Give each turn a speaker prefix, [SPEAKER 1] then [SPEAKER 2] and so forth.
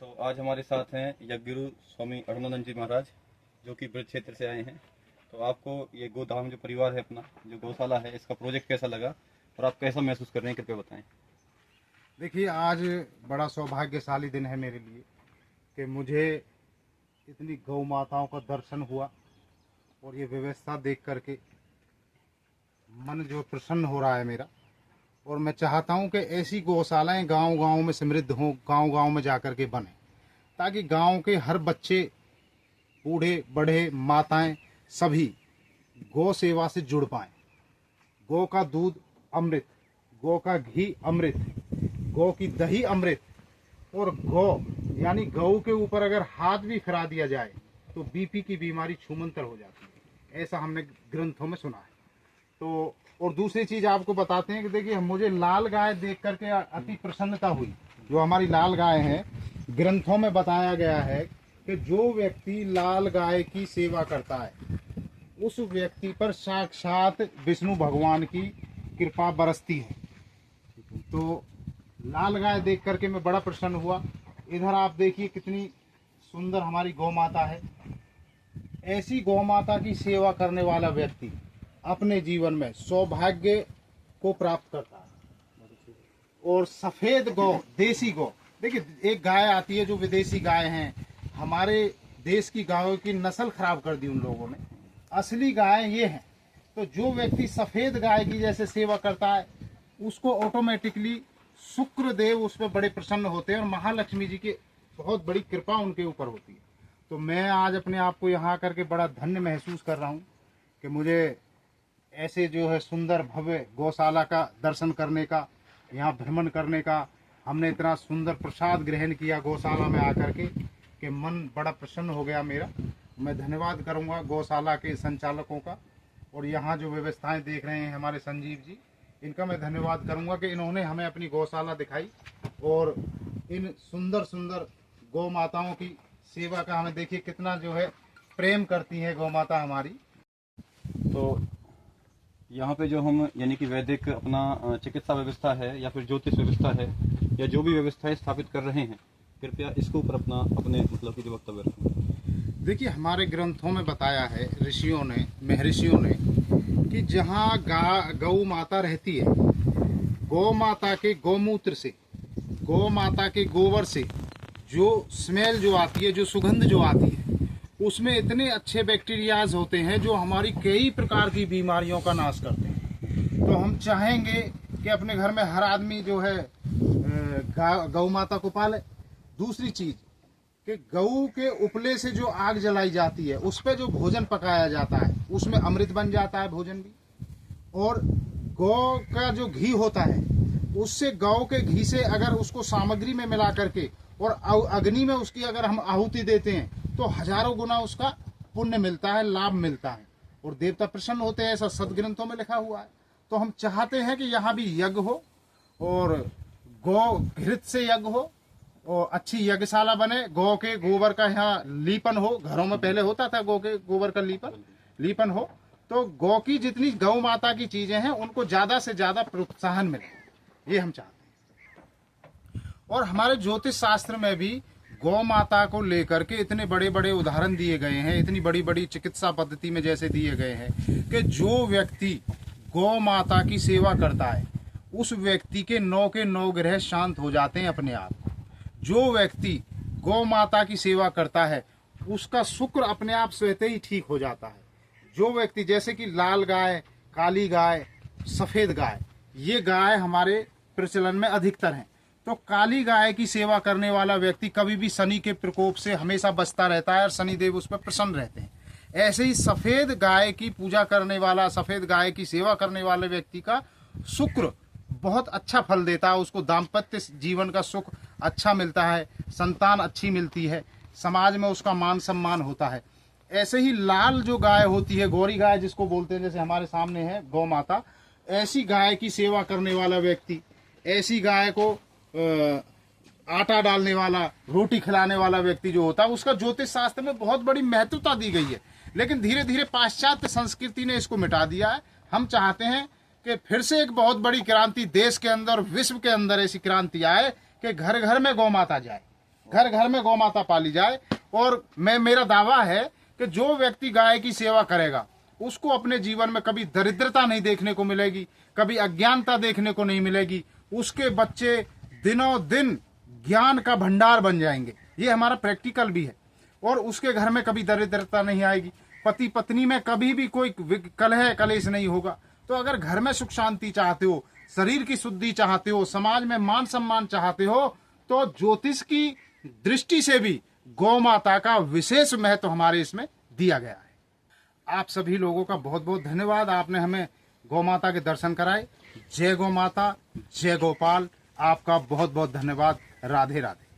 [SPEAKER 1] तो आज हमारे साथ हैं यज्ञगुरु स्वामी अरुणानंद जी महाराज, जो कि ब्रज क्षेत्र से आए हैं। तो आपको ये गोधाम जो परिवार है अपना, जो गौशाला है, इसका प्रोजेक्ट कैसा लगा और आप कैसा महसूस कर रहे हैं, कृपया बताएं।
[SPEAKER 2] देखिए, आज बड़ा सौभाग्यशाली दिन है मेरे लिए कि मुझे इतनी गौ माताओं का दर्शन हुआ और ये व्यवस्था देख करके मन जो प्रसन्न हो रहा है मेरा। और मैं चाहता हूँ कि ऐसी गौशालाएं गांव-गांव में समृद्ध हों, गांव-गांव में जाकर के बने, ताकि गांव के हर बच्चे, बूढ़े बड़े, माताएं सभी गौ सेवा से जुड़ पाएं। गौ का दूध अमृत, गौ का घी अमृत, गौ की दही अमृत। और गौ यानी गौ के ऊपर अगर हाथ भी फिरा दिया जाए तो बीपी की बीमारी छूमंतर हो जाती है, ऐसा हमने ग्रंथों में सुना है। तो और दूसरी चीज आपको बताते हैं कि देखिए, मुझे लाल गाय देख करके अति प्रसन्नता हुई। जो हमारी लाल गाय है, ग्रंथों में बताया गया है कि जो व्यक्ति लाल गाय की सेवा करता है उस व्यक्ति पर साक्षात विष्णु भगवान की कृपा बरसती है। तो लाल गाय देख करके मैं बड़ा प्रसन्न हुआ। इधर आप देखिए कितनी सुंदर हमारी गौ माता है। ऐसी गौ माता की सेवा करने वाला व्यक्ति अपने जीवन में सौभाग्य को प्राप्त करता है। और सफेद गौ, देसी गौ, देखिए एक गाय आती है जो विदेशी गाय हैं, हमारे देश की गायों की नस्ल खराब कर दी उन लोगों ने। असली गाय ये है। तो जो व्यक्ति सफेद गाय की जैसे सेवा करता है उसको ऑटोमेटिकली शुक्र देव उस पर बड़े प्रसन्न होते हैं और महालक्ष्मी जी की बहुत बड़ी कृपा उनके ऊपर होती है। तो मैं आज अपने आप को यहाँ करके बड़ा धन्य महसूस कर रहा हूँ कि मुझे ऐसे जो है सुंदर भव्य गौशाला का दर्शन करने का, यहाँ भ्रमण करने का, हमने इतना सुंदर प्रसाद ग्रहण किया गौशाला में आकर के कि मन बड़ा प्रसन्न हो गया मेरा। मैं धन्यवाद करूँगा गौशाला के संचालकों का, और यहाँ जो व्यवस्थाएं देख रहे हैं हमारे संजीव जी, इनका मैं धन्यवाद करूंगा कि इन्होंने हमें अपनी गौशाला दिखाई और इन सुंदर सुंदर गौ माताओं की सेवा का हमें देखिए कितना जो है प्रेम करती है गौ माता हमारी।
[SPEAKER 1] तो यहाँ पे जो हम यानी कि वैदिक अपना चिकित्सा व्यवस्था है या फिर ज्योतिष व्यवस्था है या जो भी व्यवस्थाएं स्थापित कर रहे हैं, कृपया इसके ऊपर अपने मतलब की जो वक्तव्य रखें।
[SPEAKER 2] देखिए, हमारे ग्रंथों में बताया है ऋषियों ने, महर्षियों ने, कि जहाँ गौ माता रहती है, गौ माता के गौमूत्र से, गौ माता के गोबर से जो स्मेल जो आती है, जो सुगंध जो आती है, उसमें इतने अच्छे बैक्टीरियाज होते हैं जो हमारी कई प्रकार की बीमारियों का नाश करते हैं। तो हम चाहेंगे कि अपने घर में हर आदमी जो है गौ माता को पाले। दूसरी चीज कि गऊ के उपले से जो आग जलाई जाती है, उस पे जो भोजन पकाया जाता है, उसमें अमृत बन जाता है भोजन भी। और गौ का जो घी होता है, उससे गौ के घी से अगर उसको सामग्री में मिला करके और अग्नि में उसकी अगर हम आहुति देते हैं तो हजारों गुना उसका पुण्य मिलता है, लाभ मिलता है और देवता प्रसन्न होते हैं, ऐसा सदग्रंथों में लिखा हुआ है। तो हम चाहते हैं कि यहाँ भी यज्ञ हो और गौ घृत से यज्ञ हो और अच्छी यज्ञशाला बने। गौ के गोबर का यहाँ लीपन हो, घरों में पहले होता था गौ के गोबर का लीपन हो। तो गौ की जितनी गौ माता की चीजें हैं उनको ज्यादा से ज्यादा प्रोत्साहन मिले, ये हम चाहते हैं। और हमारे ज्योतिष शास्त्र में भी गौ माता को लेकर के इतने बड़े बड़े उदाहरण दिए गए हैं, इतनी बड़ी बड़ी चिकित्सा पद्धति में जैसे दिए गए हैं कि जो व्यक्ति गौ माता की सेवा करता है उस व्यक्ति के 9 ग्रह शांत हो जाते हैं अपने आप। जो व्यक्ति गौ माता की सेवा करता है उसका शुक्र अपने आप स्वतः ही ठीक हो जाता है। जो व्यक्ति, जैसे कि लाल गाय, काली गाय, सफेद गाय, ये गाय हमारे प्रचलन में अधिकतर हैं। तो काली गाय की सेवा करने वाला व्यक्ति कभी भी शनि के प्रकोप से हमेशा बचता रहता है और शनि देव उस पर प्रसन्न रहते हैं। ऐसे ही सफेद गाय की पूजा करने वाला, सफेद गाय की सेवा करने वाले व्यक्ति का शुक्र बहुत अच्छा फल देता है, उसको दाम्पत्य जीवन का सुख अच्छा मिलता है, संतान अच्छी मिलती है, समाज में उसका मान सम्मान होता है। ऐसे ही लाल जो गाय होती है, गौरी गाय जिसको बोलते हैं, जैसे हमारे सामने है गौ माता, ऐसी गाय की सेवा करने वाला व्यक्ति, ऐसी गाय को आटा डालने वाला, रोटी खिलाने वाला व्यक्ति जो होता है, उसका ज्योतिष शास्त्र में बहुत बड़ी महत्वता दी गई है। लेकिन धीरे धीरे पाश्चात्य संस्कृति ने इसको मिटा दिया है। हम चाहते हैं कि फिर से एक बहुत बड़ी क्रांति देश के अंदर, विश्व के अंदर ऐसी क्रांति आए कि घर घर में गौ माता जाए। घर घर में गौ माता पाली जाए। और मेरा दावा है कि जो व्यक्ति गाय की सेवा करेगा उसको अपने जीवन में कभी दरिद्रता नहीं देखने को मिलेगी, कभी अज्ञानता देखने को नहीं मिलेगी। उसके बच्चे दिनों दिन ज्ञान का भंडार बन जाएंगे, ये हमारा प्रैक्टिकल भी है। और उसके घर में कभी दरिद्रता नहीं आएगी, पति पत्नी में कभी भी कोई कलह कलेश नहीं होगा। तो अगर घर में सुख शांति चाहते हो, शरीर की शुद्धि चाहते हो, समाज में मान सम्मान चाहते हो, तो ज्योतिष की दृष्टि से भी गौ माता का विशेष महत्व हमारे इसमें दिया गया है। आप सभी लोगों का बहुत बहुत धन्यवाद, आपने हमें गौ माता के दर्शन कराए। जय गौ माता, जय गोपाल। आपका बहुत बहुत धन्यवाद। राधे राधे।